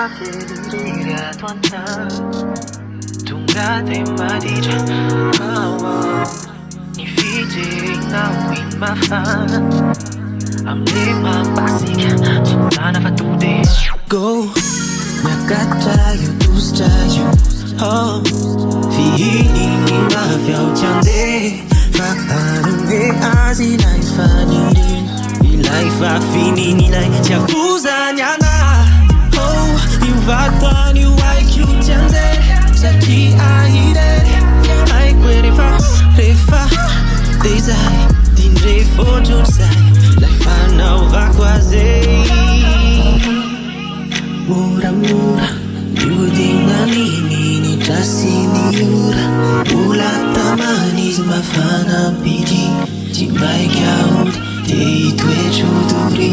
feliria tua Tungate madija Ni fiji na win mafana Amne mapasika Chintana fatude Go Nakatayo tustayo Fihini na fiao chande Fakhanung he azi lai faniri Ilai fa finini lai chafuza nyana Yu vatan yu IQ chande Saki ahire Ai querifa refa Desai din refo junsai Lai fanau va quase Mura mura Yudinga nini tasini yura Ula tamanis mafana pidi Jimbai kyaud Te itwe chuduri